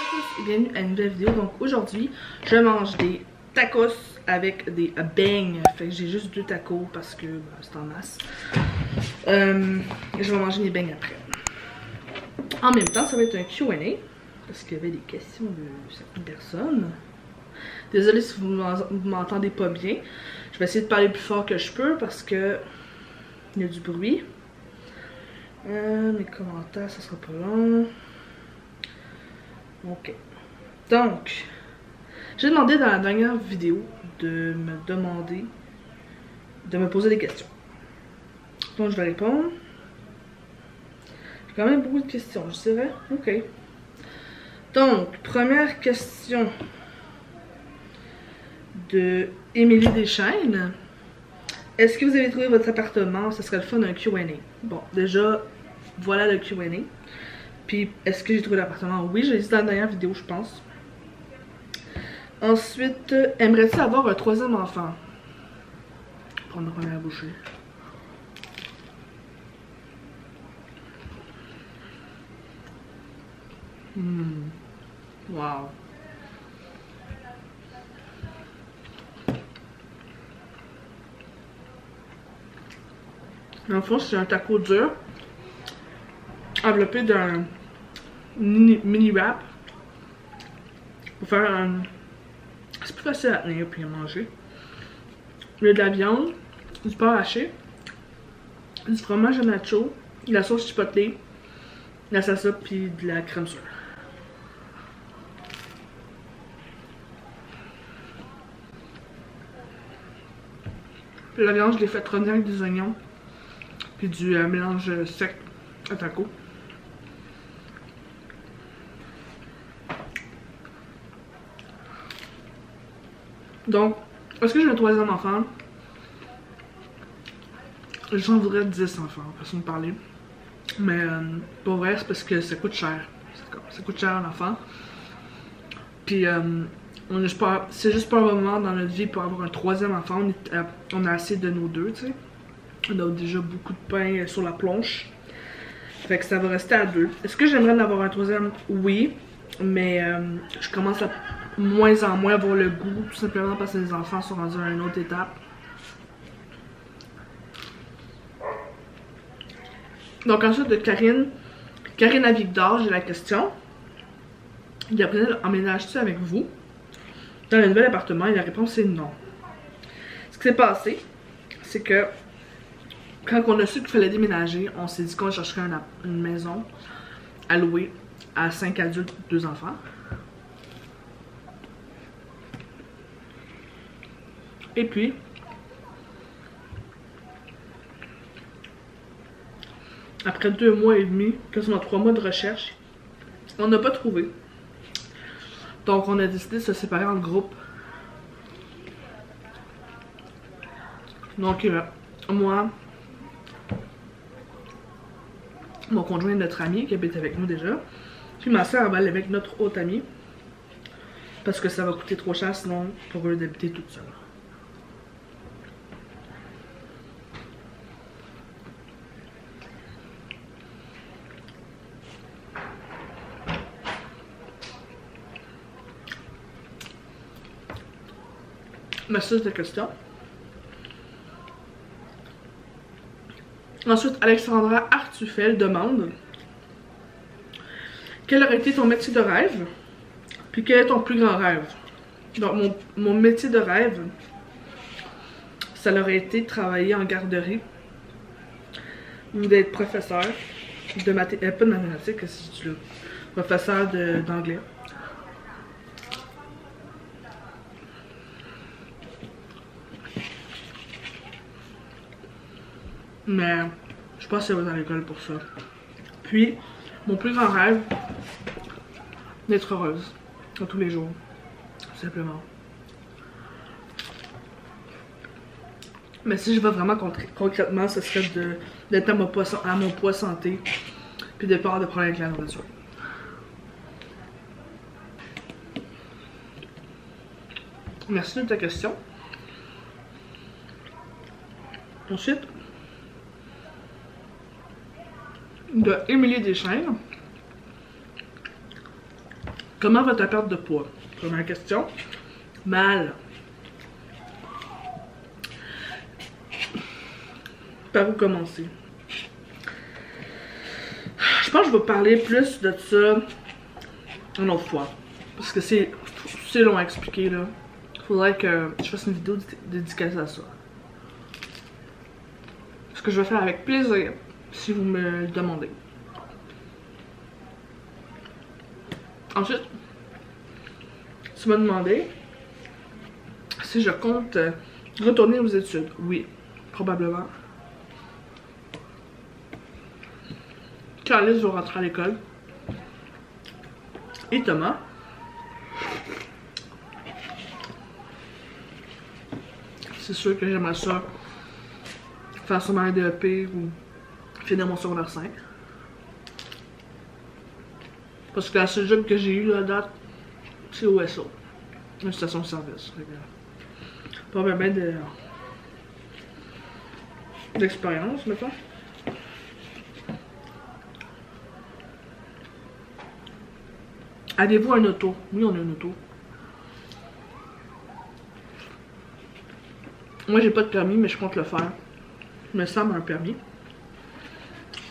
tous et bienvenue à une nouvelle vidéo. Donc aujourd'hui, je mange des tacos avec des beignes. Fait que j'ai juste 2 tacos parce que c'est en masse. Je vais manger mes beignes après. En même temps, ça va être un Q&A parce qu'il y avait des questions de certaines personnes. Désolée si vous m'entendez pas bien. Je vais essayer de parler plus fort que je peux parce que il y a du bruit. Mes commentaires, ça sera pas long. Ok. Donc, j'ai demandé dans la dernière vidéo de me poser des questions. Donc, je vais répondre. J'ai quand même beaucoup de questions, je dirais. Ok. Donc, première question de Émilie Deschaines. Est-ce que vous avez trouvé votre appartement? Ce serait le fun d'un Q&A. Bon, déjà, voilà le Q&A. Puis, est-ce que j'ai trouvé l'appartement? Oui, j'ai dit dans la dernière vidéo, je pense. Ensuite, aimerais-tu avoir un 3e enfant? Prendre ma première bouchée. Wow. Dans le fond, c'est un taco dur enveloppé d'un mini wrap pour faire un... C'est plus facile à tenir puis à manger. Il y a de la viande, du porc haché, du fromage à nacho, de la sauce chipotle, de la salsa puis de la crème sure. Puis la viande, je l'ai fait revenir avec des oignons puis du mélange sec à taco. Donc, est-ce que j'ai un 3e enfant? J'en voudrais 10 enfants, façon de parler. Mais pour vrai, c'est parce que ça coûte cher. Ça coûte cher un enfant. Puis, c'est juste pas un moment dans notre vie pour avoir un 3e enfant. On a assez de nos 2, tu sais. On a déjà beaucoup de pain sur la planche. Fait que ça va rester à 2. Est-ce que j'aimerais en avoir un 3e? Oui. Mais je commence à moins en moins avoir le goût, tout simplement parce que les enfants sont rendus à une autre étape. Donc ensuite de Karine à Victor, j'ai la question. Gabriel, emménages-tu avec vous dans le nouvel appartement? Et la réponse est non. Ce qui s'est passé, c'est que quand on a su qu'il fallait déménager, on s'est dit qu'on chercherait une maison à louer à 5 adultes, 2 enfants. Et puis, après 2 mois et demi, quasiment 3 mois de recherche, on n'a pas trouvé. Donc on a décidé de se séparer en groupe. Donc moi, mon conjoint et notre ami qui habite avec nous déjà, puis ma soeur va aller avec notre autre ami parce que ça va coûter trop cher sinon pour eux d'habiter toute seule. Merci de ta question. Ensuite, Alexandra Artufel demande quel aurait été ton métier de rêve? Puis quel est ton plus grand rêve? Donc mon métier de rêve, ça aurait été de travailler en garderie ou d'être professeur de mathématiques, pas de mathématiques, qu'est-ce que tu veux? Professeur d'anglais. Mais je pense que ça va dans l'école pour ça. Puis, mon plus grand rêve, d'être heureuse. Tous les jours. Tout simplement. Mais si je vais vraiment concrètement, ce serait d'être à mon poids santé. Puis de pas avoir de problème avec la nourriture. Merci de ta question. Ensuite, de Émilie Deschaines. Comment va ta perte de poids? Première question. Mal. Par où commencer? Je pense que je vais parler plus de ça une autre fois. Parce que c'est long à expliquer là. Faudrait que je fasse une vidéo dédicacée à ça. Ce que je vais faire avec plaisir, si vous me le demandez. Ensuite, tu m'as demandé si je compte retourner aux études. Oui, probablement. Quand Alice va rentrer à l'école. Et Thomas. C'est sûr que j'aimerais ça faire sûrement un DEP ou finir mon secondaire 5. Parce que la seule job que j'ai eu à date, c'est au SO. Une station de service. Pas bien d'expérience, mettons. Avez-vous un auto? Oui, on a une auto. Moi, j'ai pas de permis, mais je compte le faire. Je me semble un permis.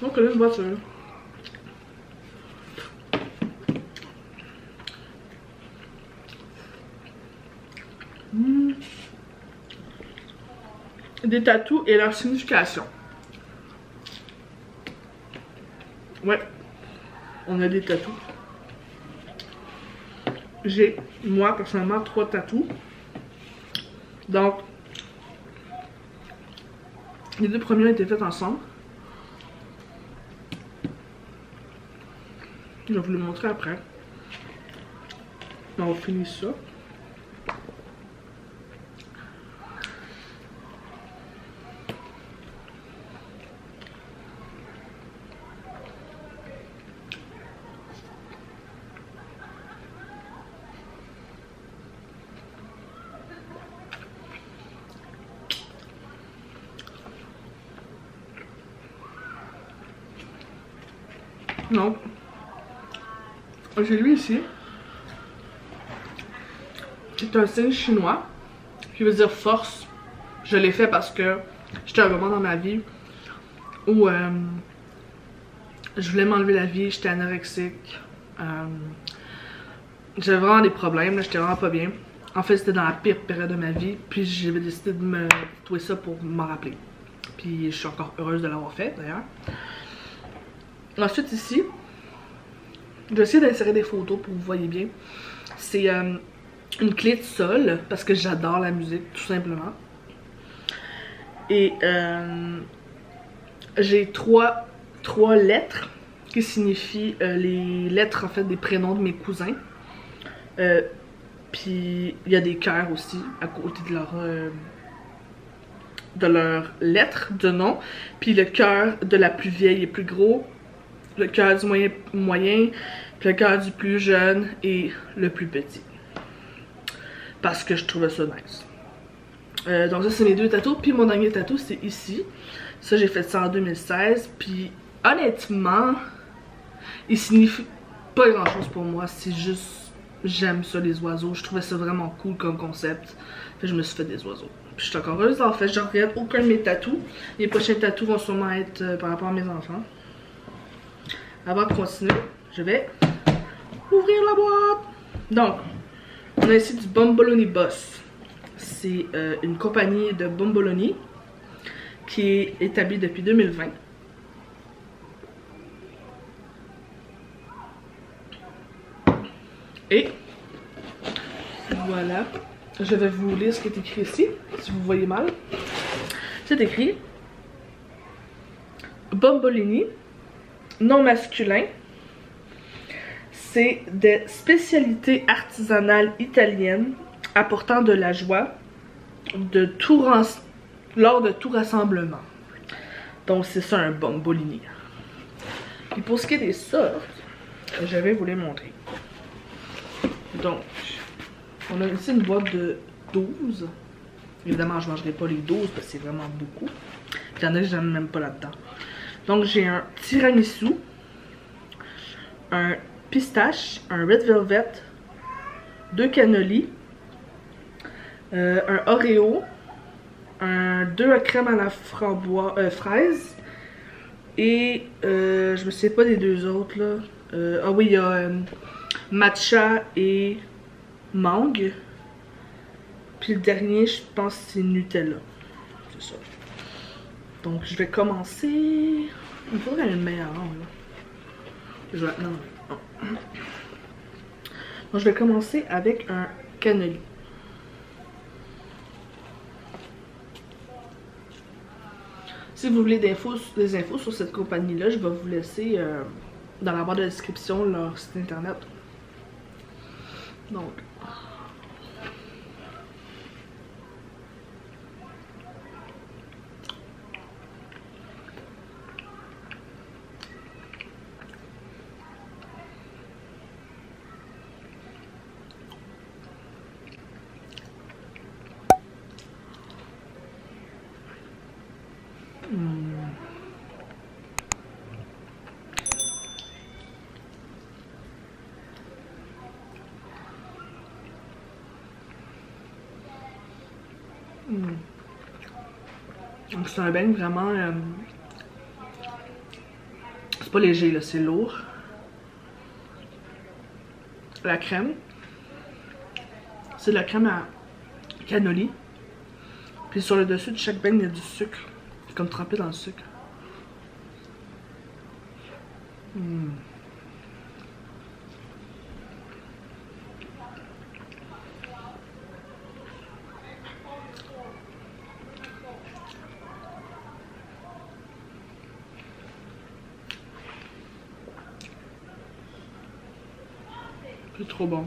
Donc, là, une voiture. Des tatous et leur signification. Ouais, on a des tatous. J'ai, moi, personnellement, 3 tatous. Donc, les 2 premiers ont été faits ensemble. Je vais vous le montrer après. On va finir ça. Donc, j'ai lui ici. C'est un signe chinois qui veut dire force. Je l'ai fait parce que j'étais à un moment dans ma vie où je voulais m'enlever la vie, j'étais anorexique. J'avais vraiment des problèmes, j'étais vraiment pas bien. En fait, c'était dans la pire période de ma vie, puis j'avais décidé de me trouver ça pour m'en rappeler. Puis je suis encore heureuse de l'avoir fait d'ailleurs. Ensuite ici, j'ai essayé d'insérer des photos pour que vous voyez bien. C'est une clé de sol parce que j'adore la musique tout simplement. Et j'ai trois lettres qui signifient les lettres en fait des prénoms de mes cousins. Puis il y a des cœurs aussi à côté de leur lettre de nom. Puis le cœur de la plus vieille est plus gros. Le cœur du moyen, puis le cœur du plus jeune et le plus petit. Parce que je trouvais ça nice. Donc ça c'est mes 2 tatous. Puis mon dernier tatou c'est ici. Ça j'ai fait ça en 2016. Puis honnêtement, il signifie pas grand chose pour moi. C'est juste, j'aime ça les oiseaux. Je trouvais ça vraiment cool comme concept. Fait que je me suis fait des oiseaux. Puis je suis encore heureuse en fait. Je regrette aucun de mes tatous. Les prochains tatous vont sûrement être par rapport à mes enfants. Avant de continuer, je vais ouvrir la boîte. Donc, on a ici du Bomboloni Boss. C'est une compagnie de Bomboloni qui est établie depuis 2020. Et voilà, je vais vous lire ce qui est écrit ici, si vous voyez mal. C'est écrit Bombolini. Non masculin, c'est des spécialités artisanales italiennes apportant de la joie lors de tout rassemblement. Donc c'est ça un Bombolini. Et pour ce qui est des sortes, je vais vous les montrer. Donc, on a ici une boîte de 12. Évidemment, je ne mangerai pas les 12 parce que c'est vraiment beaucoup. Il y en a que je n'aime même pas là-dedans. Donc j'ai un tiramisu, un pistache, un red velvet, 2 cannolis, un Oreo, deux à crème à la fraise, et je me souviens pas des deux autres là. Ah oui, il y a matcha et mangue. Puis le dernier, je pense que c'est Nutella. C'est ça. Donc je vais commencer. Il faudrait une meilleure. Je vais... Non. Donc je vais commencer avec un cannoli. Si vous voulez des infos sur cette compagnie-là, je vais vous laisser dans la barre de description leur site internet. Donc. Donc c'est un beigne vraiment... c'est pas léger là, c'est lourd. La crème, c'est de la crème à cannoli. Puis sur le dessus de chaque beigne, il y a du sucre. C'est comme trempé dans le sucre. C'est trop bon.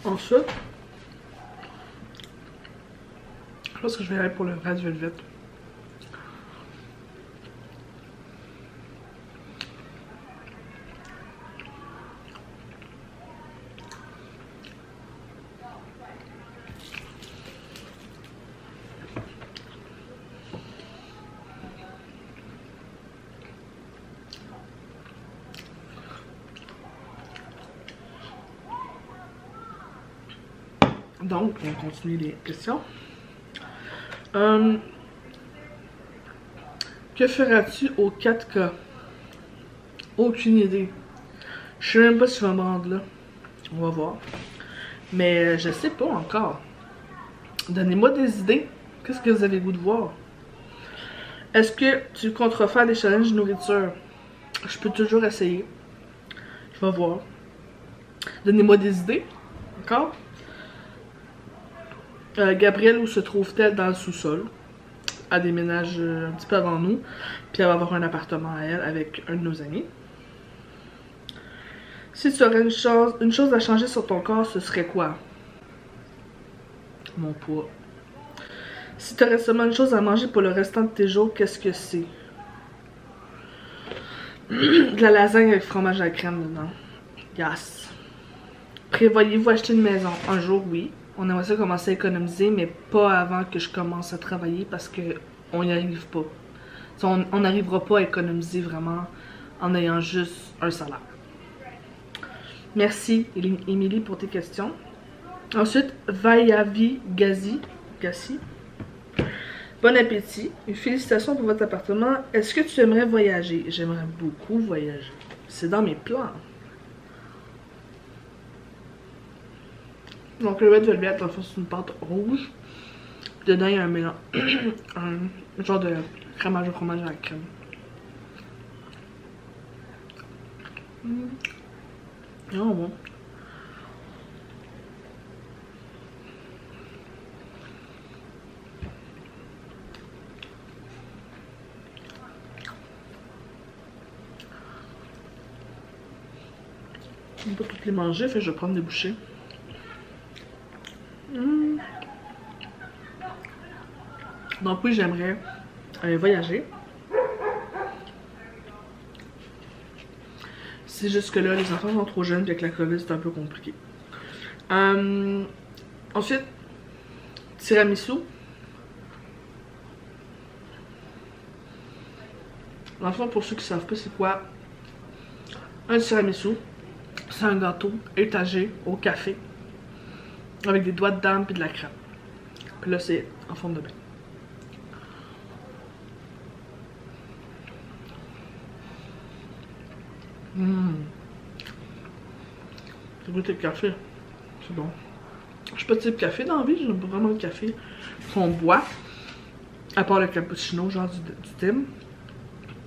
Ensuite, je pense que je vais aller pour le red velvet. Donc, on continue les questions. Que feras-tu aux 4K? Aucune idée. Je sais même pas si je vais me rendre là. On va voir. Mais je sais pas encore. Donnez-moi des idées. Qu'est-ce que vous avez le goût de voir? Est-ce que tu comptes refaire des challenges de nourriture? Je peux toujours essayer. Je vais voir. Donnez-moi des idées. D'accord? Gabrielle, où se trouve-t-elle dans le sous-sol? Elle déménage un petit peu avant nous. Puis elle va avoir un appartement à elle avec un de nos amis. Si tu aurais une chose à changer sur ton corps, ce serait quoi? Mon poids. Si tu aurais seulement une chose à manger pour le restant de tes jours, qu'est-ce que c'est? De la lasagne avec fromage à la crème dedans. Yes. Prévoyez-vous acheter une maison? Un jour, oui. On aimerait ça commencer à économiser, mais pas avant que je commence à travailler parce que on n'y arrive pas. On n'arrivera pas à économiser vraiment en ayant juste un salaire. Merci, Émilie, pour tes questions. Ensuite, Vayavi Gassi. Bon appétit. Félicitations pour votre appartement. Est-ce que tu aimerais voyager? J'aimerais beaucoup voyager. C'est dans mes plans. Donc le red velvet, dans le fond, c'est une pâte rouge. Dedans, il y a un mélange. un genre de crémage au fromage à la crème. Oh bon. Je ne peux pas toutes les manger, fait que je vais prendre des bouchées. Donc oui, j'aimerais voyager. C'est juste que là, les enfants sont trop jeunes, puis avec la COVID, c'est un peu compliqué. Ensuite, tiramisu. Dans le fond, pour ceux qui ne savent pas c'est quoi un tiramisu, c'est un gâteau étagé au café avec des doigts de dame et de la crème. Puis là, c'est en forme de bain. J'ai goûté le café. C'est bon. Je suis pas de type café dans la vie, j'aime pas vraiment le café qu'on boit. À part le cappuccino, genre du thym.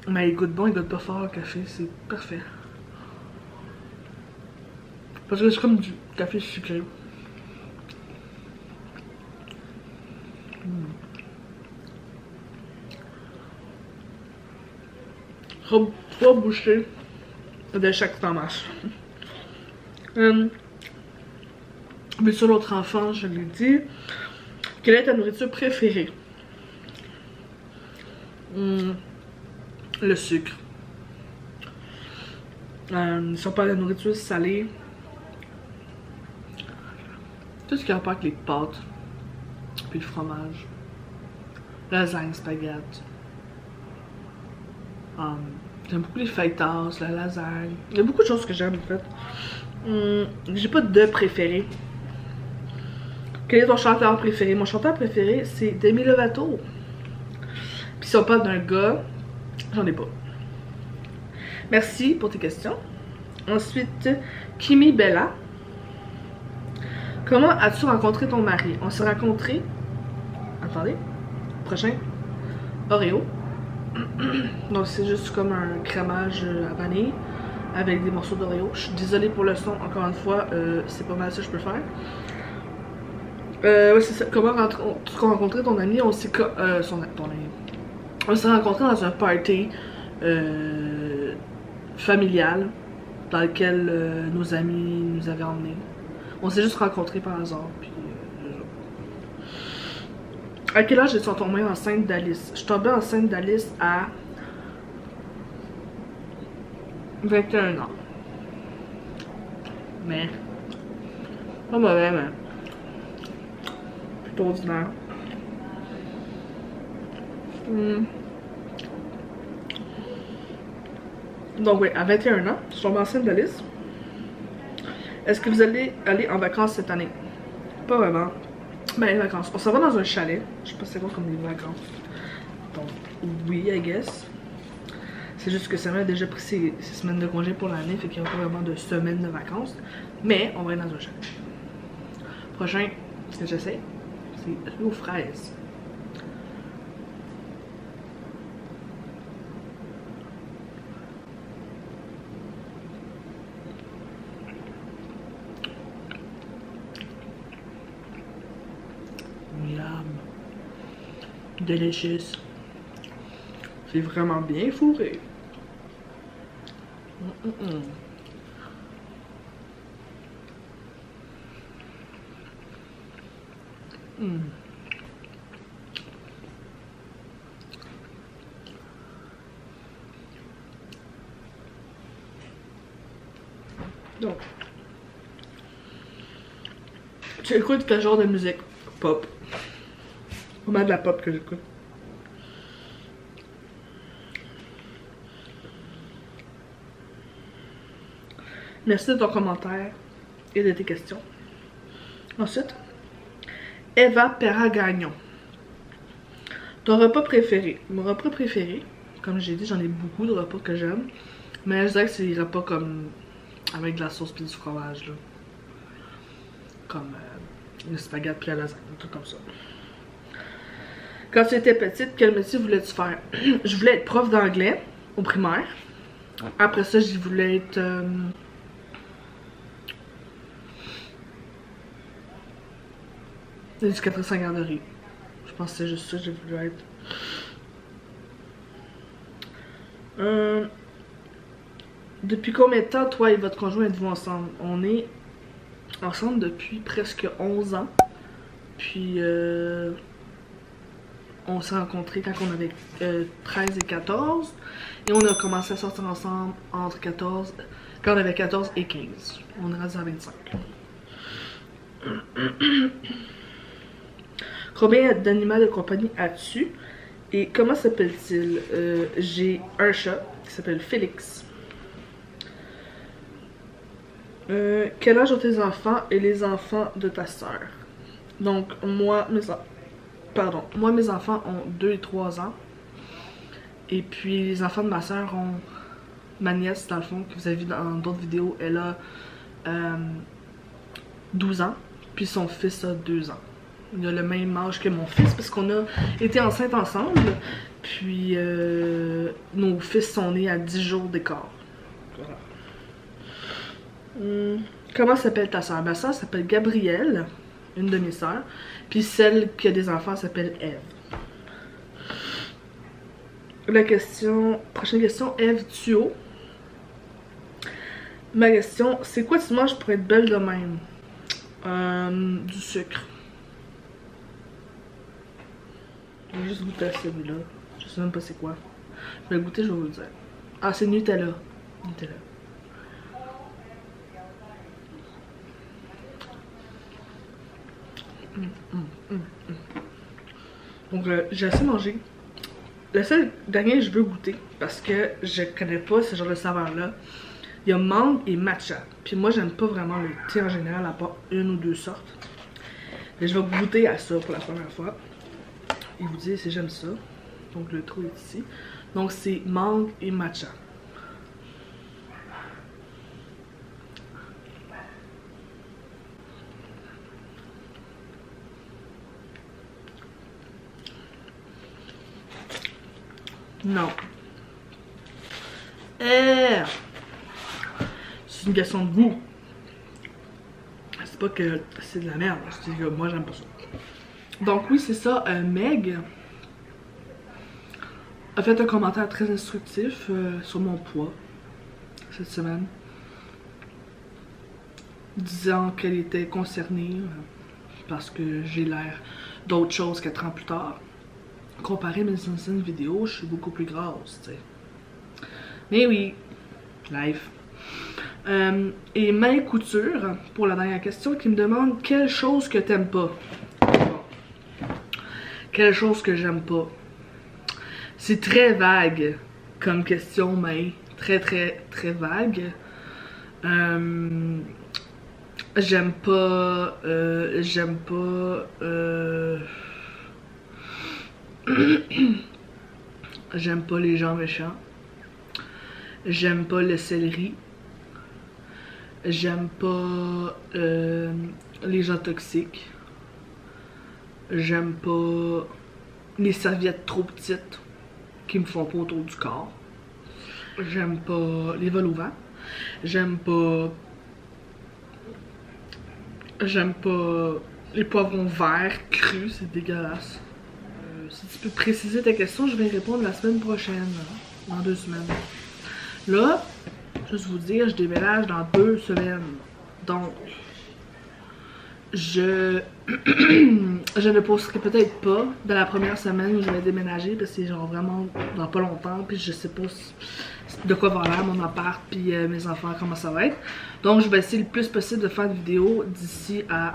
Mais il goûte bon, il goûte pas fort le café, c'est parfait. Parce que c'est comme du café sucré. Trois bouchées de chaque fromage. Mais sur l'autre enfant, je l'ai dit. Quelle est ta nourriture préférée? Le sucre. Si on parle de nourriture salée, tout ce qui a rapport avec les pâtes, puis le fromage, lasagne, spaghetti. J'aime beaucoup les fajitas, la lasagne. Il y a beaucoup de choses que j'aime en fait. J'ai pas de préféré. Quel est ton chanteur préféré? Mon chanteur préféré, c'est Demi Lovato. Puis si on parle d'un gars, j'en ai pas. Merci pour tes questions. Ensuite, Kimi Bella. Comment as-tu rencontré ton mari? On s'est rencontrés. Attendez. Prochain. Oreo. Donc c'est juste comme un crémage à vanille avec des morceaux d'Oreo. Je suis désolée pour le son, encore une fois, c'est pas mal ça que je peux faire. Ouais, c'est ça. Comment tu as rencontré ton ami? On s'est on s'est rencontrés dans un party familial dans lequel nos amis nous avaient emmenés. On s'est juste rencontrés par hasard. Puis, à quel âge es-tu tombée enceinte d'Alice? Je suis tombée enceinte d'Alice à 21 ans. Mais, pas mauvais, mais plutôt ordinaire. Donc oui, à 21 ans, je suis tombée enceinte d'Alice. Est-ce que vous allez aller en vacances cette année? Pas vraiment. Ben, les vacances. On s'en va dans un chalet. Je sais pas c'est quoi comme des vacances. Donc, oui, I guess. C'est juste que Samuel a déjà pris ses semaines de congé pour l'année, fait qu'il n'y a pas vraiment de semaines de vacances. Mais, on va aller dans un chalet. Prochain, ce que j'essaie, c'est aux fraises. Delicious. C'est vraiment bien fourré. Donc, tu écoutes quel genre de musique? Pop. Vraiment de la pop que j'écoute. Merci de ton commentaire et de tes questions. Ensuite, Eva Perra-Gagnon. Ton repas préféré? Mon repas préféré, comme j'ai dit, j'en ai beaucoup de repas que j'aime. Mais je dirais que c'est des repas comme avec de la sauce et du fromage. Là. Comme le spaghetti puis la lasagne, un truc comme ça. Quand tu étais petite, quel métier voulais-tu faire? Je voulais être prof d'anglais au primaire. Après ça, je voulais être éducatrice en garderie. Je pense que c'est juste ça que j'ai voulu être. Depuis combien de temps, toi et votre conjoint, êtes-vous ensemble? On est ensemble depuis presque 11 ans. Puis, on s'est rencontrés quand on avait 13 et 14. Et on a commencé à sortir ensemble entre 14, quand on avait 14 et 15. On est rendu à 25. Combien d'animaux de compagnie as-tu? Et comment s'appelle-t-il? J'ai un chat qui s'appelle Félix. Quel âge ont tes enfants et les enfants de ta sœur? Donc, moi, mes enfants ont 2 et 3 ans. Et puis, les enfants de ma sœur ont... Ma nièce, dans le fond, que vous avez vu dans d'autres vidéos, elle a 12 ans. Puis son fils a 2 ans. Il a le même âge que mon fils, parce qu'on a été enceintes ensemble. Puis, nos fils sont nés à 10 jours d'écart. Voilà. Comment s'appelle ta sœur? Ma sœur s'appelle Gabrielle, une de mes sœurs. Puis celle qui a des enfants s'appelle Eve. Prochaine question, Eve Tuo. Ma question, c'est quoi tu manges pour être belle de même? Du sucre. Je vais juste goûter à celui-là. Je sais même pas c'est quoi. Je vais goûter, je vais vous le dire. Ah, c'est Nutella. Nutella. Donc, j'ai assez mangé. Le seul dernier que je veux goûter, parce que je connais pas ce genre de saveur-là, il y a mangue et matcha. Puis moi, j'aime pas vraiment le thé en général, à part une ou deux sortes. Mais je vais goûter à ça pour la première fois. Et vous dire si j'aime ça. Donc, le trou est ici. Donc, c'est mangue et matcha. Non. C'est une question de goût. C'est pas que c'est de la merde. C'est que moi, j'aime pas ça. Donc oui, c'est ça. Meg a fait un commentaire très instructif sur mon poids cette semaine. Disant qu'elle était concernée parce que j'ai l'air d'autre chose 4 ans plus tard. Comparé à mes anciennes vidéos, je suis beaucoup plus grasse, tu sais. Mais oui, life. Et Main Couture, pour la dernière question, qui me demande quelle chose que t'aimes pas. Quelle chose que j'aime pas. C'est très vague comme question, mais très vague. J'aime pas j'aime pas les gens méchants. J'aime pas le céleri. J'aime pas les gens toxiques. J'aime pas les serviettes trop petites qui me font pas autour du corps. J'aime pas les vols au vent. J'aime pas les poivrons verts crus, c'est dégueulasse. Si tu peux préciser ta question, je vais répondre la semaine prochaine, dans 2 semaines. Là, juste vous dire, je déménage dans 2 semaines. Donc, je ne posterai peut-être pas dans la première semaine où je vais déménager, parce que c'est genre vraiment dans pas longtemps, puis je sais pas de quoi va l'air mon appart, puis mes enfants, comment ça va être. Donc, je vais essayer le plus possible de faire des vidéos d'ici à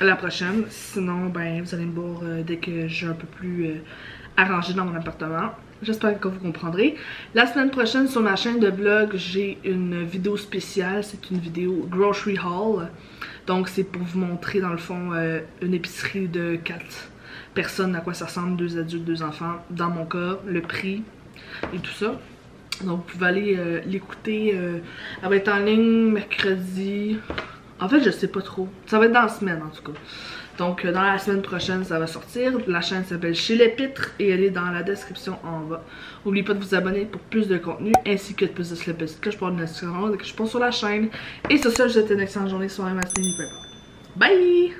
la prochaine. Sinon, ben, vous allez me voir dès que j'ai un peu plus arrangé dans mon appartement. J'espère que vous comprendrez. La semaine prochaine, sur ma chaîne de vlog, j'ai une vidéo spéciale. C'est une vidéo grocery haul. Donc, c'est pour vous montrer, dans le fond, une épicerie de 4 personnes, à quoi ça ressemble, 2 adultes, 2 enfants. Dans mon cas, le prix et tout ça. Donc, vous pouvez aller l'écouter. Elle va être en ligne mercredi. En fait, je sais pas trop. Ça va être dans la semaine, en tout cas. Donc, dans la semaine prochaine, ça va sortir. La chaîne s'appelle Chez les Pitres et elle est dans la description en bas. N'oubliez pas de vous abonner pour plus de contenu ainsi que de plus de la petite cloche pour une notification dès que je pose sur la chaîne. Et sur ce, je vous souhaite une excellente journée, soirée, matinée, peu importe. Bye!